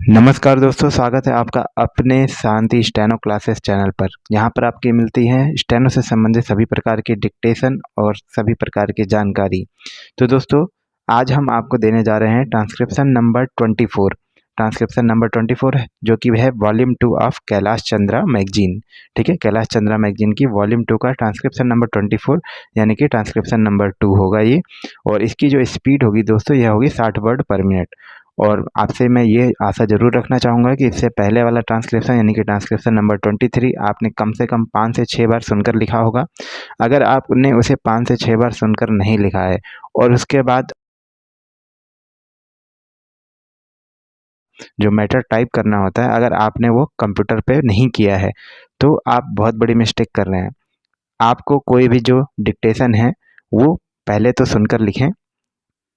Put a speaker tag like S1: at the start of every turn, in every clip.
S1: नमस्कार दोस्तों, स्वागत है आपका अपने शांति स्टेनो क्लासेस चैनल पर। यहाँ पर आपकी मिलती है स्टेनो से संबंधित सभी प्रकार की डिक्टेशन और सभी प्रकार की जानकारी। तो दोस्तों, आज हम आपको देने जा रहे हैं ट्रांसक्रिप्शन नंबर 24। ट्रांसक्रिप्शन नंबर 24 है जो कि है volume 2 of Kailash Chandra magazine. ठीक है, कैलाश चंद्रा मैगजीन की वॉल्यूम 2 का ट्रांसक्रिप्शन नंबर 24 यानी कि ट्रांसक्रिप्शन नंबर 2 होगा ये। और इसकी जो स्पीड होगी दोस्तों, यह होगी 60 वर्ड पर मिनट। और आपसे मैं ये आशा ज़रूर रखना चाहूँगा कि इससे पहले वाला ट्रांसक्रिप्शन यानी कि ट्रांसक्रिप्शन नंबर 23 आपने कम से कम 5 से 6 बार सुनकर लिखा होगा। अगर आपने उसे 5 से 6 बार सुनकर नहीं लिखा है और उसके बाद जो मैटर टाइप करना होता है, अगर आपने वो कंप्यूटर पे नहीं किया है, तो आप बहुत बड़ी मिस्टेक कर रहे हैं। आपको कोई भी जो डिक्टेशन है, वो पहले तो सुनकर लिखें,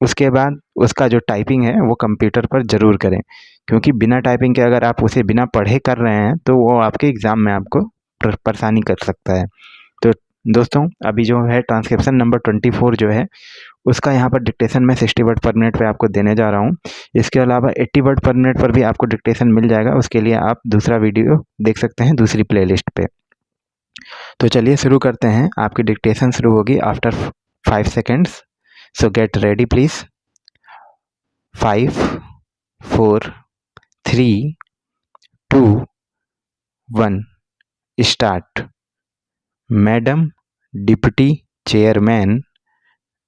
S1: उसके बाद उसका जो टाइपिंग है वो कंप्यूटर पर ज़रूर करें, क्योंकि बिना टाइपिंग के अगर आप उसे बिना पढ़े कर रहे हैं तो वो आपके एग्ज़ाम में आपको परेशानी कर सकता है। तो दोस्तों, अभी जो है ट्रांसक्रिप्शन नंबर 24 जो है उसका यहाँ पर डिक्टेशन मैं 60 वर्ड पर मिनट पे आपको देने जा रहा हूँ। इसके अलावा 80 वर्ड पर मिनट पर भी आपको डिक्टेशन मिल जाएगा। उसके लिए आप दूसरा वीडियो देख सकते हैं दूसरी प्लेलिस्ट पे। तो चलिए शुरू करते हैं। आपकी डिक्टेशन शुरू होगी after 5 seconds. So get ready please. 5, 4, 3, 2, 1 start. Madam deputy chairman,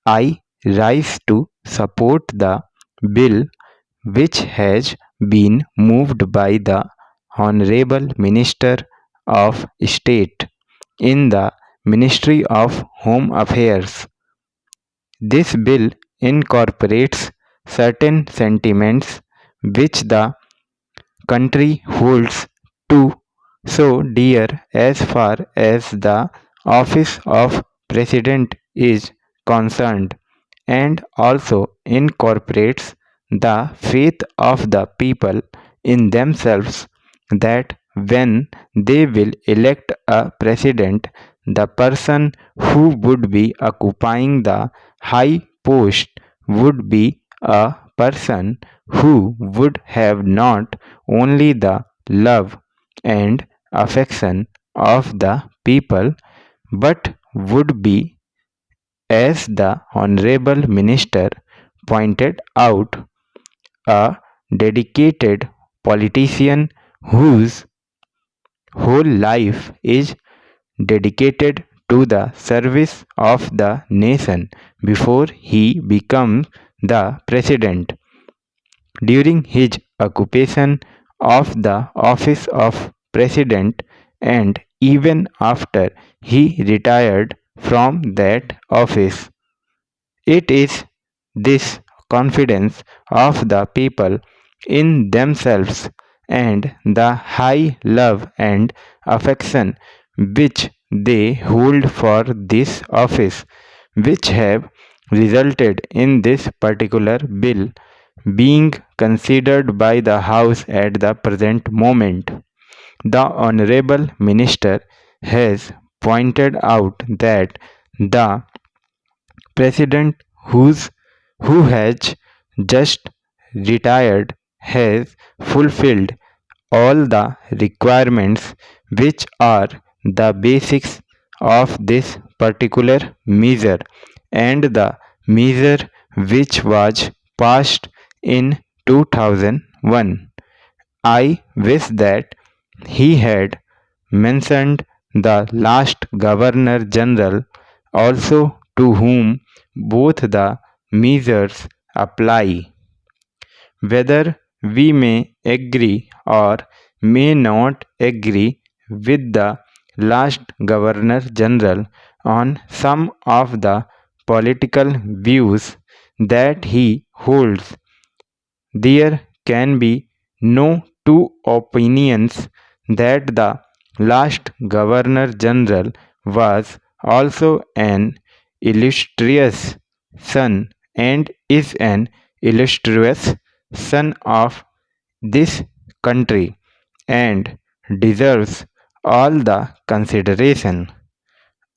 S1: I rise to support the bill which has been moved by the Honorable Minister of State in the Ministry of Home Affairs. This bill incorporates certain sentiments which the country holds to so dear as far as the office of President is concerned, and also incorporates the faith of the people in themselves that when they will elect a president, the person who would be occupying the high post would be a person who would have not only the love and affection of the people, but would be, as the Honorable Minister pointed out, a dedicated politician whose whole life is dedicated to the service of the nation before he becomes the president. During his occupation of the office of president and even after he retired from that office. It is this confidence of the people in themselves and the high love and affection which they hold for this office which have resulted in this particular bill being considered by the House at the present moment. The Honorable Minister has pointed out that the President who has just retired has fulfilled all the requirements which are the basics of this particular measure, and the measure which was passed in 2001. I wish that he had mentioned the last Governor General also, to whom both the measures apply. Whether we may agree or may not agree with the last Governor General on some of the political views that he holds, there can be no two opinions that the last Governor General was also an illustrious son and is an illustrious son of this country and deserves all the consideration,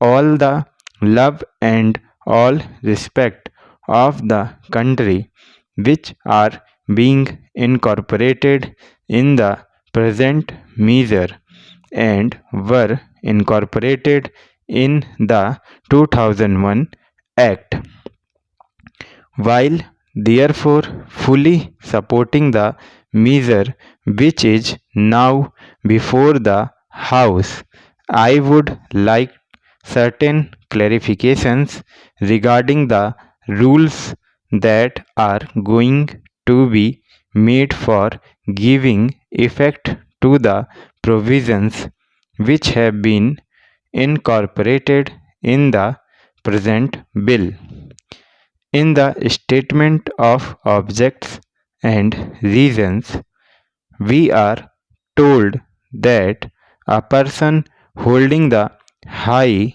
S1: all the love and all respect of the country which are being incorporated in the present measure and were incorporated in the 2001 Act, while therefore fully supporting the measure which is now before the House. I would like certain clarifications regarding the rules that are going to be made for giving effect to the provisions which have been incorporated in the present bill. In the statement of objects and reasons, we are told that a person holding the high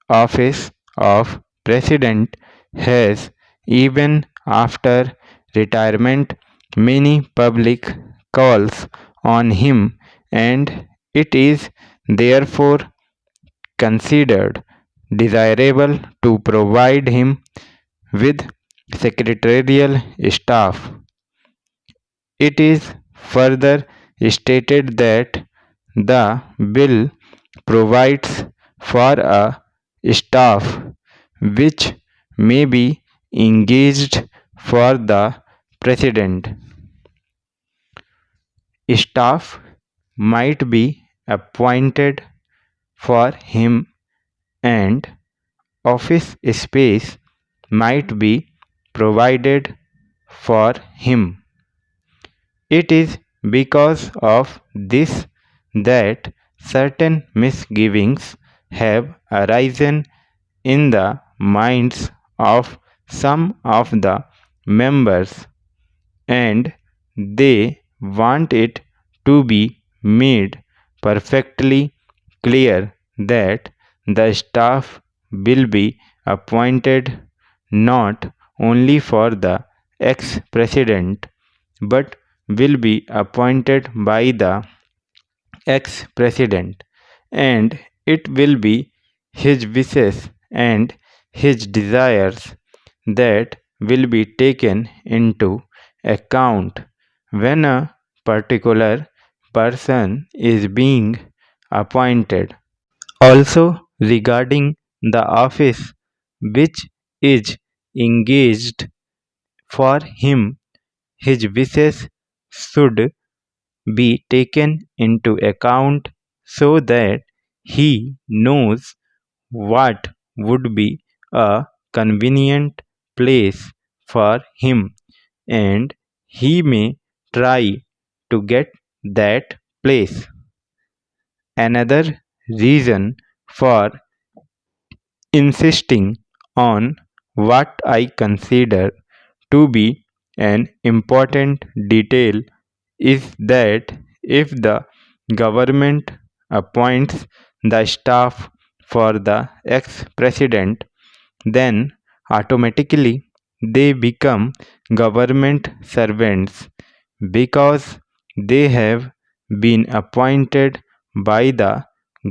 S1: office of president has, even after retirement, many public calls on him, and it is therefore considered desirable to provide him with secretarial staff. It is further stated that the bill provides for a staff which may be engaged for the president. Staff might be appointed for him and office space might be provided for him. It is because of this that certain misgivings have arisen in the minds of some of the members, and they want it to be made perfectly clear that the staff will be appointed not only for the ex president but will be appointed by the ex president, and it will be his wishes and his desires that will be taken into account when a particular person is being appointed. Also, regarding the office which is engaged for him, his wishes should be taken into account so that he knows what would be a convenient place for him and he may try to get that place. Another reason for insisting on what I consider to be an important detail is that if the government appoints the staff for the ex president, then automatically they become government servants because they have been appointed by the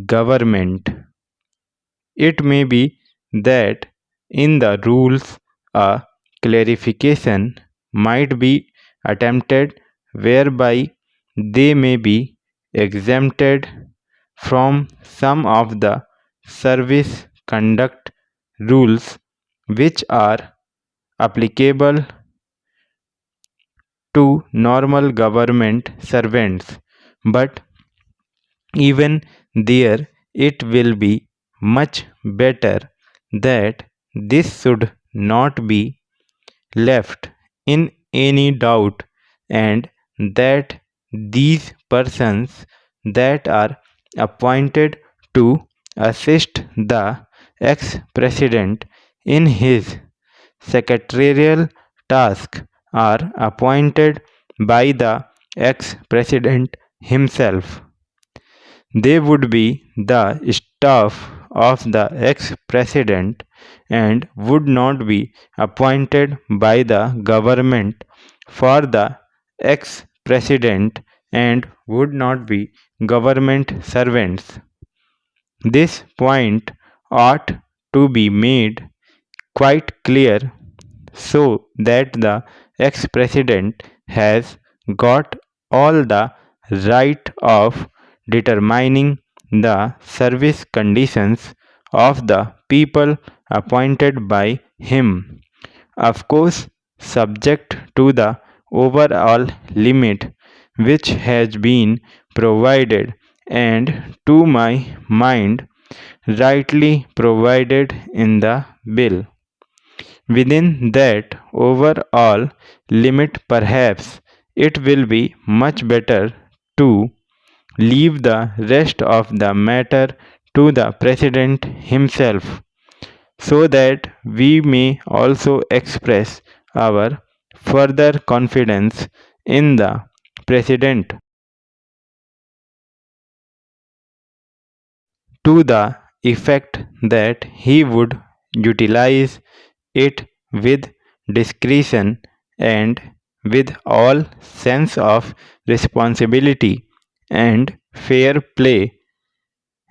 S1: government. It may be that in the rules a clarification might be attempted whereby they may be exempted from some of the service conduct rules which are applicable to normal government servants, but even there it will be much better that this should not be left in any doubt and that these persons that are appointed to assist the ex president in his secretarial task are appointed by the ex president himself. They would be the staff of the ex president and would not be appointed by the government for the ex president and would not be government servants. This point ought to be made quite clear so that the ex president has got all the right of determining the service conditions of the people appointed by him, of course subject to the overall limit which has been provided and to my mind rightly provided in the bill. Within that overall limit, perhaps it will be much better to leave the rest of the matter to the President himself, so that we may also express our further confidence in the President to the effect that he would utilize it with discretion and with all sense of responsibility and fair play,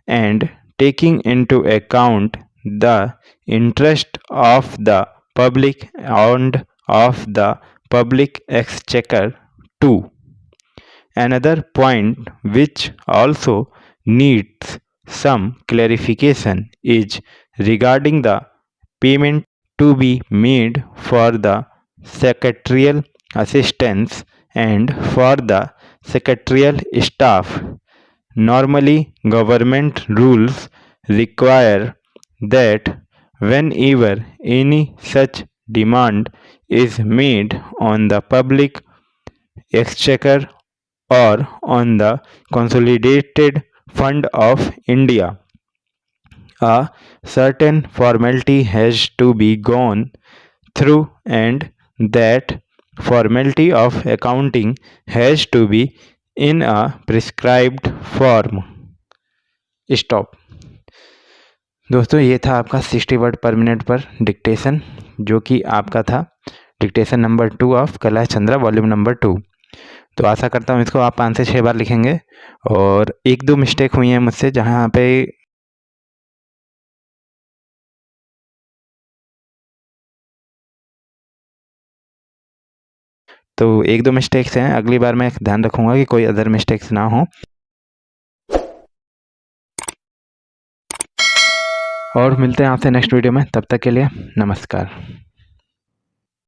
S1: and taking into account the interest of the public and of the public exchequer too. Another point which also needs some clarification is regarding the payment to be made for the secretarial assistants and for the secretarial staff. Normally, government rules require that whenever any such demand is made on the public exchequer or on the consolidated fund of India, a certain formality has to be gone through, and that formality of accounting has to be in a prescribed form. Stop. दोस्तों ये था आपका 60 word पर minute पर dictation, जो कि आपका था dictation number 2 of Kailash Chandra volume number 2। तो आशा करता हूँ इसको आप 5 से 6 बार लिखेंगे। और एक दो मिस्टेक हुई हैं मुझसे जहाँ पे तो एक दो मिस्टेक्स हैं, अगली बार मैं ध्यान रखूँगा कि कोई अदर मिस्टेक्स ना हो। और मिलते हैं आपसे नेक्स्ट वीडियो में, तब तक के लिए नमस्कार।